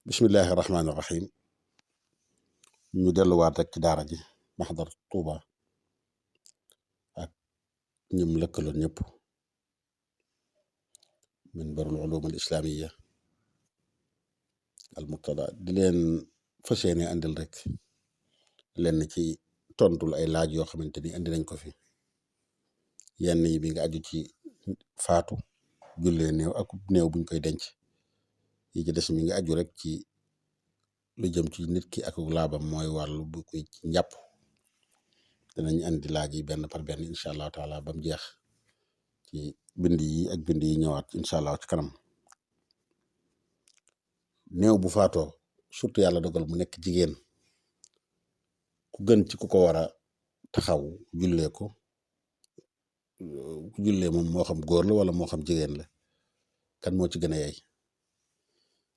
bismillahi rahmaani rahim ñu delluwaat rek ci daara ji Maxdar Tuuba ak ñim lëkkaloon ñëpp min barul ulum al islamiya al murtada di leen fas yéene andil rek lenn ci tontul ay laaj yoo xamante ni andi nañ ko fi yenn yi mi nga aju ci faatu jullee néew ak néew buñ koy denc yi ci des mi nga aju rek ci lu jëm ci nit ki ak laabam mooy wàllu bu koy ci njàpp danañ andi laaj yi benn par benn incha allahu taala ba mu jeex ci bind yi ak bind yi ñëwaat incha allah ci kanam. néew bu faatoo surtout yàlla dogal mu nekk jigéen ku gën ci ku ko war a taxaw jullee ko ku jullee moom moo xam góor la wala moo xam jigéen la kan moo ci gën a yey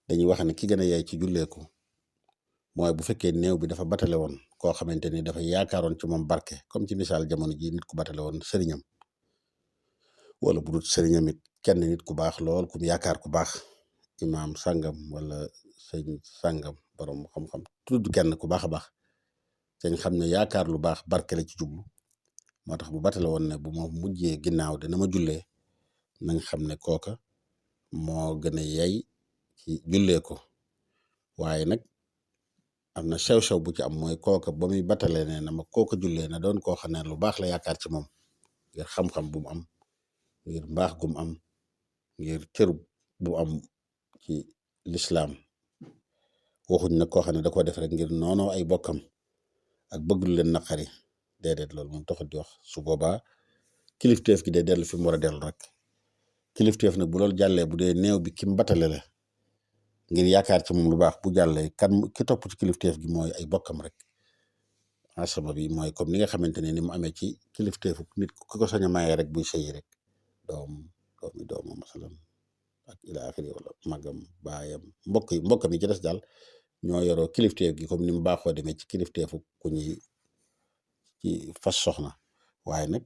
dañuy wax ne ki gën a yey ci jullee ko mooy bu fekkee néew bi dafa batale woon koo xamante ni dafa yaakaaroon ci moom barke comme ci misaal jamono ji nit ku batale woon sëriñam wala bu dul sëriñam it kenn nit ku baax lool ku mu yaakaar ku baax imaam sàngam wala sëñ sàngam borom xam-xam tudd kenn ku baax a baax dañ xam ne yaakaar lu baax barke la ci jublu moo tax bu batale woon ne bu ma mujjee ginnaaw dina ma jullee nañ xam ne kooka moo gën a yey ci jullee ko waaye nag am na sew-sew bu ci am mooy kooka ba muy batale ne na ma kooka jullee na doon koo xam ne lu baax la yaakaar ci moom ngir xam-xam bu mu am ngir mbaax gu mu am ngir cër bu am ci lislaam waxuñ nag koo xam ne da ko def rek ngir noonoo ay bokkam ak bëgg lu leen naqari déedéet loolu moom taxut di wax su boobaa kilifteef gi day dellu fi mu war a dellu rek kilifteef nag bu loolu jàllee bu dee néew bi ki mu batale la ngir yaakaar ci moom lu baax bu jàllee kan ki topp ci kilifteef gi mooy ay bokkam rek asaba bi mooy comme ni nga xamante ne ni mu amee ci kilifteefu nit ku ko sañ a maye rek buy sëyi rek doomam masalan ak ila axiri wala magam baayam mbokkam yi ci des daal ñoo yoroo kilifteef gi comme ni mu baaxoo demee ci kilifteefu ku ñuy ci fas soxna waaye nag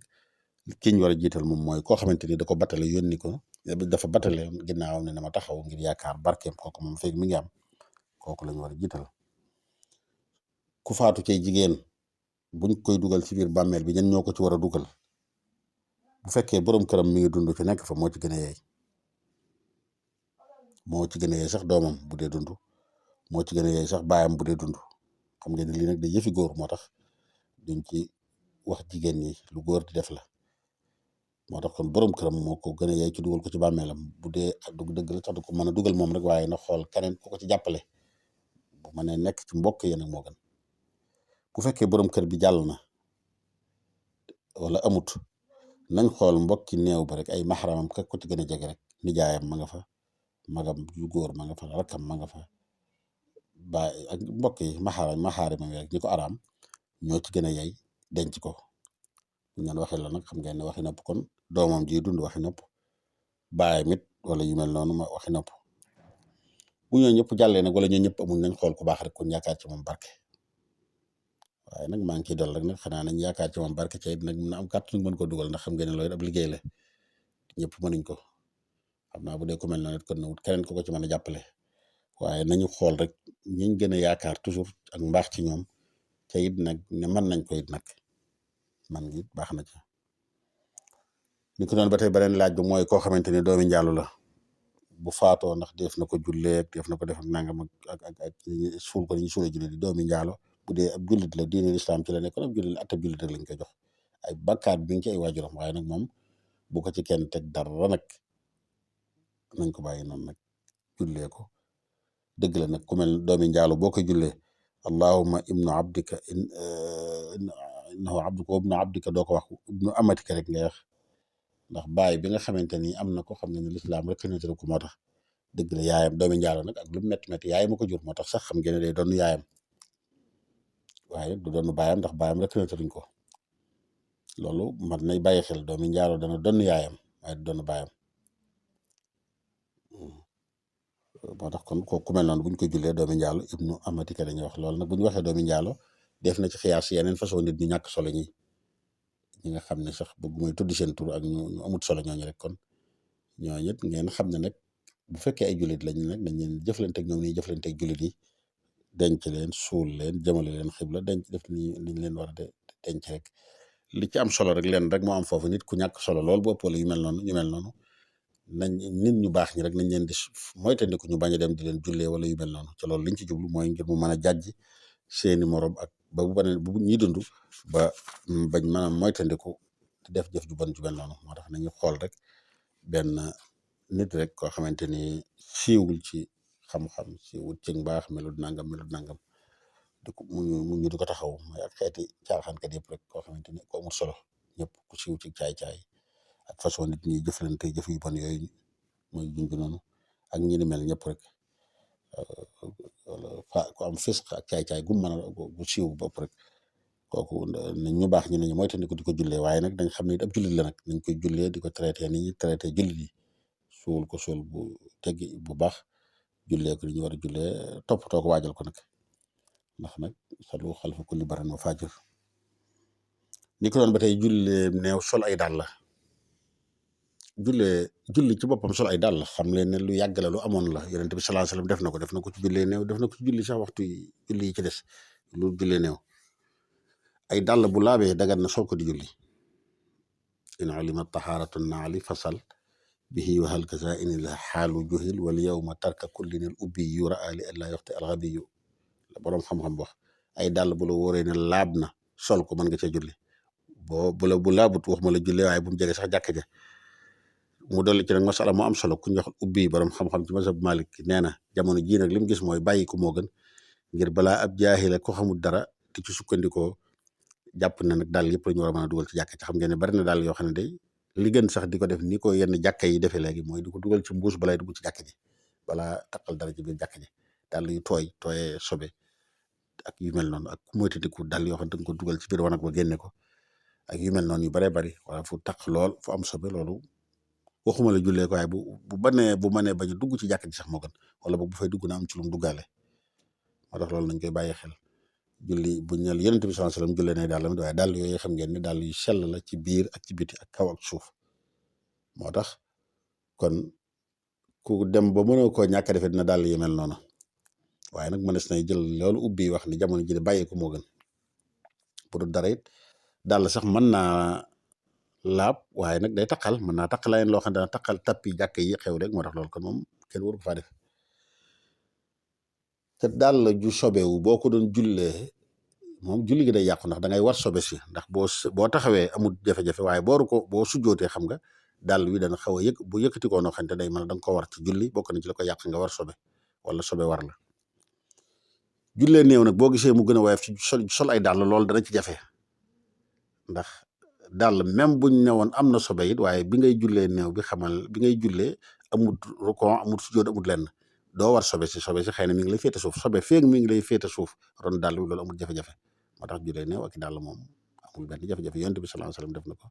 ki ñu war a jiital moom mooy koo xamante ni da ko batale yónni ko dafa batale ginnaawam ne na ma taxaw ngir yaakaar barkeem kooku moom fekk mi ngi am kooku la ñu war a jiital ku faatu cay jigéen buñ koy dugal ci biir bàmmeel bi ñen ñoo ko ci war a dugal bu fekkee borom këram mi ngi dund ci nekk fa moo ci gën a yeey sax doomam bu dee dund moo ci gën a yeey sax baayam bu dee dund xam ngeen ne lii nag day yëfi góor moo tax duñ ci wax jigéen ñi lu góor di def la moo tax kon borom këram moo ko gën a yeey ci dugal ko ci bàmmeelam bu dee dëgg la sax du ko mën a dugal moom rek waaye na xool keneen ku ko ci jàppale bu mënee nekk ci mbokk yi nag moo gën bu fekkee borom kër bi jàll na wala amut nañ xool mbokki néew ba rek ay maxaramam ka ko ci gën a jege rek nijaayam ma nga fa magam yu góor ma nga fa rakkam ma nga fa baay ak mbokk yi maxaarimam rek ñi ko araam ñoo ci gën a yey denc ko bu ñu waxee la nag xam ngeen ne waxi nopp kon doomam ji dund waxi nopp baayam it wala yu mel noonu ma waxi nopp bu ñoo ñëpp jàllee nag wala ñoo ñëpp amuñ nañ xool ku baax rek kon yaakaar ci moom barke waaye nag maa ngi ciy dal rek nag xanaa nañ yaakaar ci moom barke ca it nag na am kàttan mën ko dugal ndax xam ngeen ne loolu ab liggéey la ñëpp mënuñ ko xam naa bu dee ku mel noonu it kon na wut keneen ko ci mën a jàppale waaye nañu xool rek ñiñ gën a yaakaar toujours ak mbaax ci ñoom ca it nag ne mën nañ ko it nag man gi baax na ci ni ko noonu ba tey beneen laaj bi mooy koo xamante ni doomi njaalu la bu faatoo ndax def na ko jullee def na ko def ak nangam ak suul ko ni ñu suulee jullit di doomi njaalo bu dee ab jullit la diine lislaam ci la nekkoon ab jullit la atab jullit rek lañ koy jox ay bakkaat bi ngi ci ay waajuram waaye nag moom bu ko ci kenn teg dara nag nañ ko bàyyi noonu nag jullee ko dëgg la nag ku mel doomi njaalo boo koy jullee allahumma ibnu abdika innahu abduka wa ibnu abdika doo ko wax ibnu amatika rek ngay wax ndax baay bi nga xamante ni am na ko xam ne ne lislaam rek xëy ko moo tax dëgg la yaayam doomi njaalo nag ak lu métti yaay ma ko jur moo tax sax xam ngeen ne day doon yaayam waaye du doon baayam ndax baayam rek xëy ko loolu man nay bàyyi xel doomi njaalo dana doon yaayam waaye du doon baayam moo tax kon ku mel noonu bu ñu koy jullee doomi njaalo ibnu amatika dañuy wax loolu nag bu ñu waxee doomi njaalo def na ci xiyaas yeneen façon nit ñu ñàkk solo ñi nga xam ne sax bëgg mooy tudd seen tur ak ñu amut solo ñooñu rek kon ñooñu it ngeen xam ne nag bu fekkee ay jullit lañ nag nañ leen jëflanteeg ñoom ni jëflanteeg jullit yi denc leen suul leen jëmale leen xibla denc def ni leen war a denc rek li ci am solo rek leen rek moo am foofu nit ku ñàkk solo lool bu ëppale yu mel noonu ñu mel noonu nañ nit ñu baax ñi rek nañ leen di moytandiku ñu bañ a dem di leen jullee wala yu mel noonu te loolu liñ ci jublu mooy ngir mu mën a jàjj seeni morom ak ba bu ñuy dund ba bañ mën a moytandiku di def jëf ju bon ju mel noonu moo tax nañu xool rek benn nit rek koo xamante ni siiwul ci xam-xam siiwul ci mbaax melut nangam di ko ñu di ko taxaw mooy ak xeeti caaxaankat yëpp rek koo xamante ni ko amul solo ñëpp ku siiw ci caay-caay ak façon nit ñi jëflante jëf yu bon yooyu mooy junj noonu ak ñi ni mel ñëpp rek wala ku am fisq ak caay-caay gu mën a gu siiw bopp rek kooku nañ ñu baax ñi nañu moytandiku di ko jullee waaye nag dañ xam ne ab jullit la nag nañ koy jullee di ko traité ni ñuy traité jullit yi suul ko suul bu teggi bu baax jullee ko li ñu war a jullee toppatoo ko waajal ko nag ndax nag salu xalfa kulli baran wa fajir ni ko doon ba tey jullee neew sol ay dàll la julli ci boppam sol ay dàll xam leen ne lu yàgg la lu amoon la yonent bi sallallahu alayhi wasallam def na ko ci jullee neew def na ko ci julli sax waxtu julli yi ci des lu jullee neew ay dàll bu laabee dagan na sol ko di julli in ulima taharatu naali fasal bihi wa hal kaza in la xaalu juhil wal yawma tarka kullinil ubbi yura ali alla yoxte alxabiyu la boroom xam-xam wax ay dàll bu la wóoree ne laab na sol ko mën nga cee julli bu laabut wax ma la julli waaye bu mu jege sax jàkk ja mu dolli ci nag masala mu am solo ku ñu wax ubbi boroom xam-xam ci mazhab Malik nee na jamono jii nag li mu gis mooy bàyyi ko moo gën ngir balaa ab jaahila ko xamul dara di ci sukkandikoo jàpp na nag daal yëpp la ñu war a mën a dugal ci jàkk ci xam ngeen ne bari na daal yoo xam ne day li gën sax di ko def ni ko yenn jàkka yi defee léegi mooy di ko dugal ci mbuus balay dugg ci jàkk ji balaa taqal dara ci biir jàkk ji daal yu tooyee sobe ak yu mel noonu ak ku moytandiku daal yoo xam ne da nga ko dugal ci biir wanag ba génne ko ak yu mel noonu yu baree bari wala fu taq lool fu am sobe loolu waxuma la jullee ko waaye bu mënee bañ a dugg ci jàkk ji sax moo gën wala boog bu fay dugg na am ci lu mu duggaale moo tax loolu nañ koy bàyyi xel julli bu ñu ne yonent bi sallallahu alayhi wasallam jullee ne dàllam waaye dàll yooyu xam ngeen ne dàll yu sell la ci biir ak ci biti ak kaw ak suuf moo tax kon ku dem ba mënoo koo ñàkk a defee dina dàll yi mel noonu waaye nag mënees nay jël loolu ubbi wax ni jamono ji de bàyyi ko moo gën pour dara it dàll sax mën naa laab waaye nag day taqal mën naa taqal leen loo xam ne dana taqal tappi jàkk yi xew rek moo tax loolu kon moom kenn waru ko faa def te dàll ju sobewu boo ko doon jullee moom julli gi day yàqu ndax da ngay war sobe si ndax boo taxawee amul jafe-jafe waaye boo sujjootee xam nga dàll wi dana xaw a bu yëkkati koo noo xam ne day mel da nga ko war ci julli bokk na ci la ko yàq nga war sobe wala sobe war la jullee néew nag boo gisee mu gën a woyof ci sol ay dàll loolu dana ci jafe ndax dàll même buñ ne woon am na sobe it waaye bi ngay jullee néew bi ngay jullee amul rukon amul sujjoot amul lenn doo war sobe si xëy na mi ngi lay féete suuf sobe feeg mi ngi lay féete suuf ron dàll wi loolu amul jafe-jafe moo tax jullee néew ak dàll moom amul benn jafe-jafe yonent bi sallallahu alayhi wasallam def na ko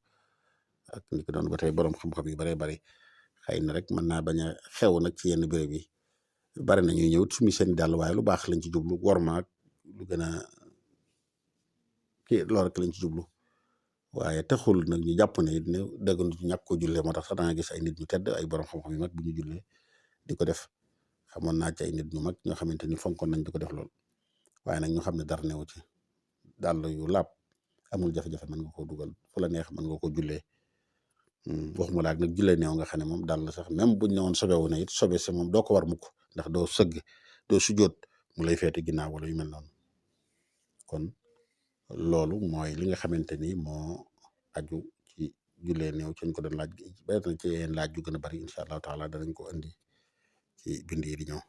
ak ni ko doon ba tey borom xam-xam yu baree bari xëy na rek mën naa bañ a xew nag ci yenn béréb yi bari na ñuy ñëw sumi seen dàll waaye lu baax lañ ci jublu wormaak lu gën a kii loolu rek lañ ci jublu waaye taxul nag ñu jàpp ne ne dëgg ñàkk ko jullee moo tax sax da nga gis ay nit ñu tedd ay borom xam-xam yu mag bu ñu jullee di ko def xamoon naa ci ay nit ñu mag ñoo xamante ni fonkoon nañ di ko def lool waaye nag ñu xam ne dara newu ci dàll yu laab amul jafe-jafe mën nga koo dugal fu la neex mën nga ko jullee waxuma laak nag jullee neew nga xam ne moom dàll sax même buñ ne woon sobewu na it sobe si moom doo ko war mukk ndax doo sëgg doo sujjoot mu lay feete ginnaaw wala yu mel noonu kon loolu mooy li nga xamante ni moo aju ci jullee néew ci ñu ko doon laaj ba na ci yeneen laaj yu gën a bari incha allahu taala danañ ko indi ci bind yi di ñëw